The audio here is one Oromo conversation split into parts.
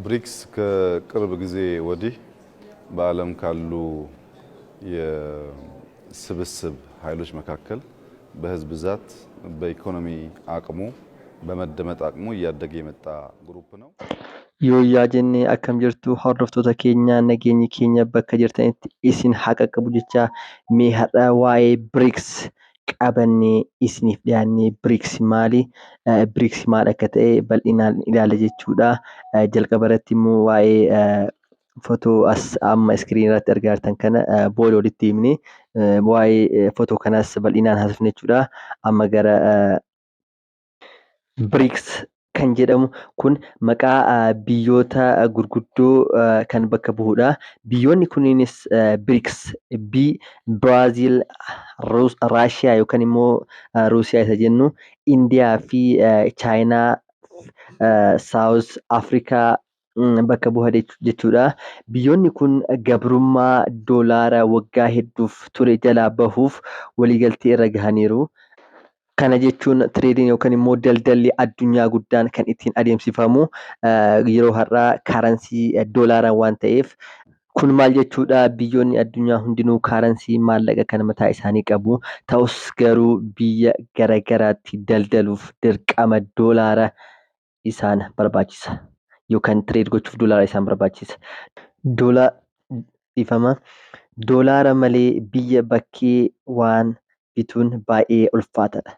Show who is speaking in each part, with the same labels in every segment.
Speaker 1: ብሪክስ ከቅርብ ጊዜ ወዲህ በዓለም ካሉ የስብስብ ኃይሎች መካከል በህዝብ ብዛት በኢኮኖሚ አቅሙ በመደመጥ አቅሙ እያደገ የመጣ ግሩፕ ነው።
Speaker 2: Yooyyaa jennee akkam jirtu hordoftoota keenya nageenyi keenya bakka jirtanitti isin haqa qabu jecha mee har'a waa'ee BRICS qabannee isiniif dhiyaannee BRICS maali? BRICS maal akka ta'e bal'inaan ilaalla jechuudha. Jalqaba irratti immoo waa'ee footoo as amma iskiriinii irratti argaa jirtan kana booda walitti himnee waa'ee footoo kanaas bal'inaan haasofna jechuudha. Amma gara BRICS kan jedhamu kun maqaa biyyoota gurguddoo kan bakka bu'udha. Biyyoonni kunniinis BRICS Biraazil, Raashiyaa yookaan immoo Ruusiyaa isa jennu, Indiyaa fi Chaayinaa, Saawus Afrikaa bakka bu'a jechuudha. Biyyoonni kun gabrummaa doolaara waggaa hedduuf ture jalaa bahuuf waliigaltee irra gahaniiru. Kana jechuun tireediin yookaan immoo daldalli addunyaa guddaan kan ittiin adeemsifamu yeroo har'aa kaaransii doolaaraan waan ta'eef, kun maal jechuudha? Biyyoonni addunyaa hundinuu kaaransii maallaqa kan mataa isaanii qabu. Ta'us garuu biyya garagaraatti daldaluuf dirqama doolaara isaan barbaachisa yookaan tireed gochuuf doolaara isaan barbaachisa. Doolaara malee biyya bakkee waan bituun baay'ee ulfaataadha.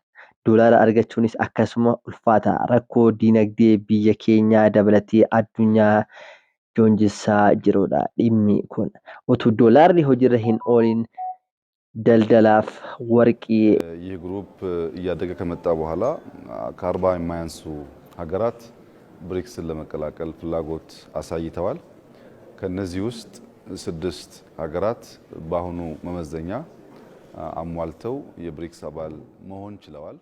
Speaker 2: Doolaara argachuunis akkasuma ulfaata. Rakkoo dinagdee biyya keenyaa dabalatee addunyaa joonjessaa jirudha dhimmi kun. Utuu doolaarri hojiirra hin oolin daldalaaf warqii
Speaker 1: ይህ ግሩፕ እያደገ ከመጣ በኋላ ከ40 የማያንሱ ሀገራት ብሪክስን ለመቀላቀል ፍላጎት አሳይተዋል። ከነዚህ ውስጥ 6 ሀገራት በአሁኑ መመዘኛ አሟልተው የብሪክስ አባል መሆን ችለዋል።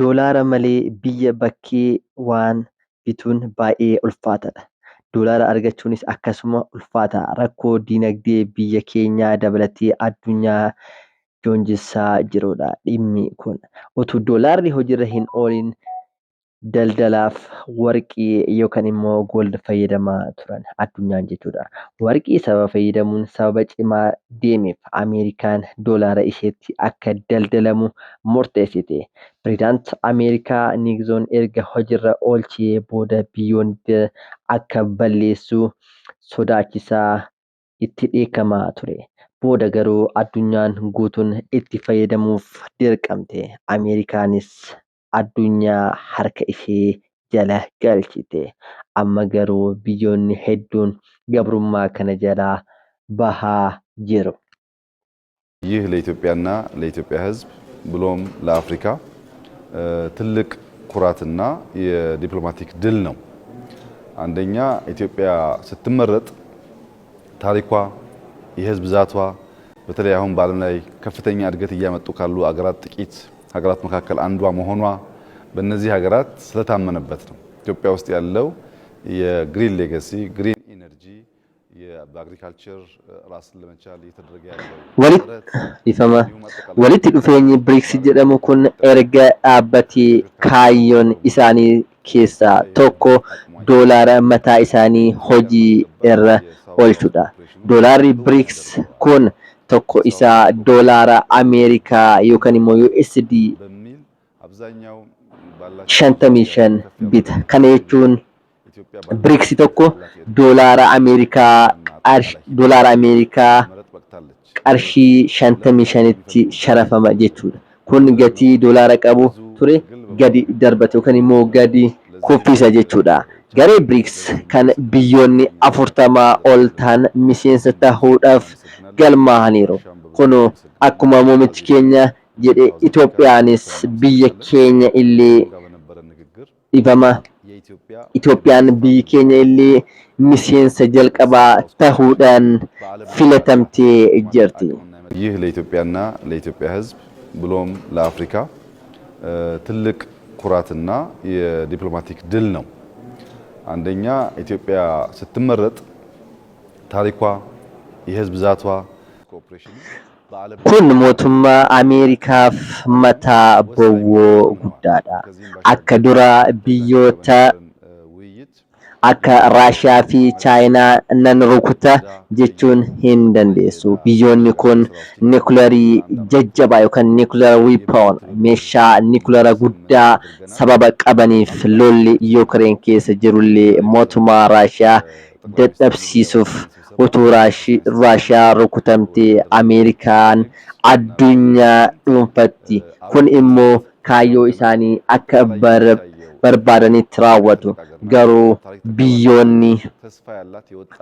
Speaker 2: doolaara malee biyya bakkee waan bituun baay'ee ulfaataadha. Doolaara argachuunis akkasuma ulfaata. Rakkoo dinagdee biyya keenyaa dabalatee addunyaa joonjessaa jirudha dhimmi kun. Utuu doolaarri hojiirra hin oolin daldalaaf warqii yookaan immoo gold fayyadamaa turan addunyaan jechuudha. Warqii sababa fayyadamuun sababa cimaa deemeef Ameerikaan doolaara isheetti akka daldalamu murteessite. Pireezidaantii Ameerikaa Nikson erga hojiirra oolchee booda biyyoonni akka balleessu sodaachisaa itti dheekkamaa ture. Booda garuu addunyaan guutuun itti fayyadamuuf dirqamte. Ameerikaanis addunyaa harka ishee jala galchite. Amma garuu biyyoonni hedduun gabrummaa kana jalaa bahaa jiru.
Speaker 1: ይህ ለኢትዮጵያና ለኢትዮጵያ ሕዝብ ብሎም ለአፍሪካ ትልቅ ኩራትና የዲፕሎማቲክ ድል ነው። አንደኛ ኢትዮጵያ ስትመረጥ ታሪኳ፣ የህዝብ ብዛቷ በተለይ አሁን በዓለም ላይ ከፍተኛ እድገት እያመጡ ካሉ አገራት ጥቂት ሀገራት መካከል አንዷ መሆኗ በእነዚህ ሀገራት ስለታመነበት ነው። ኢትዮጵያ ውስጥ ያለው የግሪን ሌጋሲ ግሪን ኢነርጂ በአግሪካልቸር ራስን ለመቻል እየተደረገ ያለው
Speaker 2: walitti dhufeenyi BRICS jedhamu kun erga dhaabbatee kaayyoon isaanii keessaa tokko doolaara mataa isaanii hojii irra oolchuudha. Doolaarri BRICS kun tokko isaa doolaara Ameerikaa yookaan immoo USD 55 bita. Kana jechuun BRICS tokko doolaara Ameerikaa qarshii 55tti sharafama jechuudha. Kun gatii doolaara qabu ture gadi darbate yookaan immoo gadi kuffisa jechuudha. Garee BRICS kan biyyoonni 40 ol ta'an miseensa ta'uudhaaf galmaa'aniiru. Kun akkuma muummichi keenya jedhe Itoophiyaanis biyya keenya illee Itoophiyaan biyyi keenya illee miseensa jalqabaa ta'uudhaan filatamtee jirti.
Speaker 1: ይህ ለኢትዮጵያና ለኢትዮጵያ ሕዝብ ብሎም ለአፍሪካ ትልቅ ኩራትና የዲፕሎማቲክ ድል ነው። አንደኛ ኢትዮጵያ ስትመረጥ ታሪኳ፣ የህዝብ ብዛቷ ኮኦፕሬሽን
Speaker 2: kun mootummaa Ameerikaaf mataa bowwoo guddaadha. Akka dura biyyoota akka Raashiyaa fi Chaayinaa nan rukuta jechuun hin dandeessu. Biyyoonni kun niikuleerii jajjabaa yookaan niikuleer wiipoon meeshaa niikuleera guddaa sababa qabaniif lolli Yuukireen keessa jirullee mootummaa Raashiyaa dadhabsiisuuf utuu Raashiyaa rukutamtee Ameerikaan addunyaa dhuunfatti. Kun immoo kaayyoo isaanii akka barbaadanitti raawwatu. Garuu biyyoonni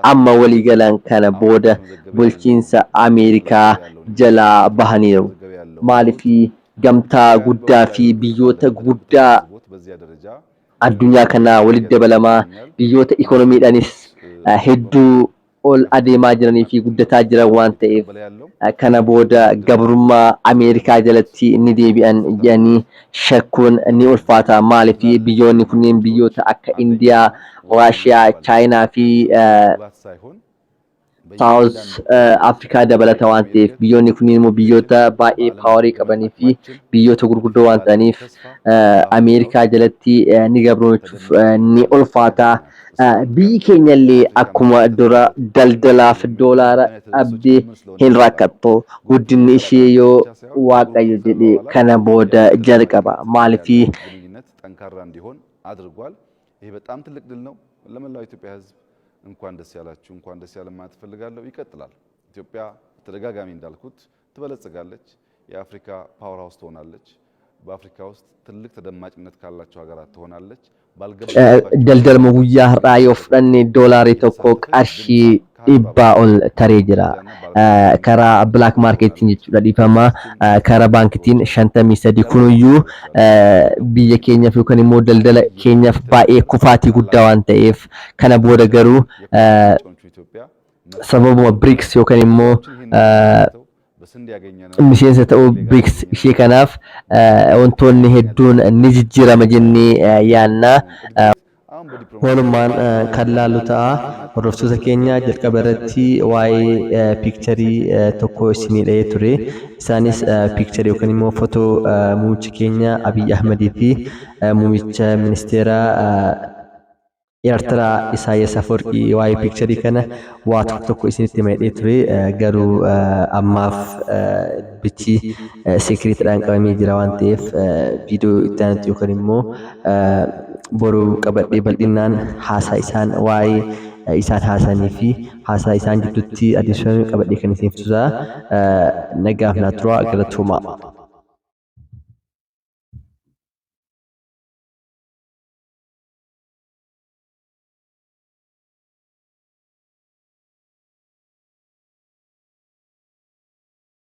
Speaker 2: amma waliigalan kana booda bulchiinsa Ameerikaa jalaa bahaniiru. Maaliifii gamtaa guddaa fi biyyoota guddaa addunyaa kanaa walitti dabalamaa biyyoota ikoonomiidhaanis hedduu ol adeemaa jiranii fi guddataa jiran waan ta'eef kana booda gabrummaa Ameerikaa jalatti ni deebi'an jedhanii shakkuun ni ulfaata. Maaliifii biyyoonni kunneen biyyoota akka Indiyaa, Raashiyaa, Chaayinaa fi South Afrikaa dabalata waan ta'eef biyyoonni kunneen immoo biyyoota baay'ee paawarii qabanii fi biyyoota gurguddoo waan ta'aniif Ameerikaa jalatti ni gabroomuuf ni ulfaata. Biyyi keenyallee akkuma dura daldalaaf doolaara dhabdee hin rakkattu. Guddinni ishee yoo Waaqayyo jedhe kana booda jalqaba. Maaliifii
Speaker 1: ጠንካራ እንዲሆን አድርጓል። ይሄ በጣም ትልቅ ድል ነው ለመላው ኢትዮጵያ ሕዝብ። እንኳን ደስ ያላችሁ፣ እንኳን ደስ ያለን ማለት ፈልጋለሁ። ይቀጥላል። ኢትዮጵያ ተደጋጋሚ እንዳልኩት ትበለጽጋለች። የአፍሪካ ፓወር ሃውስ ትሆናለች። በአፍሪካ ውስጥ ትልቅ ተደማጭነት ካላቸው ሀገራት ትሆናለች።
Speaker 2: daldalma guyyaa har'aa yoo fudhanne doolaarii tokko qarshii 100 ol taree jira. Karaa black marketiin jechuudha dhiifama. Karaa baankitiin 53 kunuyyuu biyya keenyaaf yookaan immoo daldala keenyaaf baay'ee kufaatii guddaa waan ta'eef kana booda garuu sababuma BRICS yookaan immoo miseensa ta'uu BRICS ishee kanaaf wantoonni hedduun ni jijjiirama jennee yaadna. Walumaan kan laallu ta'a. Hordoftoota keenya jalqaba irratti waa'ee piikcharii tokko isinii ture. Isaanis piikcharii yookaan immoo footoo muummicha keenya Abiy Ahmedii fi muummicha ministeera Eertiraa Isaayyaas Afwerqii waa'ee piikcharii kana waa tokko isinitti himee ture. Garuu ammaaf bichi seekiriitiidhaan qabamee jira waan ta'eef viidiyoo itti aanutti yookaan immoo boruu qabadhee bal'inaan haasaa isaan waa'ee isaan haasanii fi haasaa isaan jidduutti adeemsifame qabadhee kan isiniif tusaa. Nagaaf naa turaa, galatooma.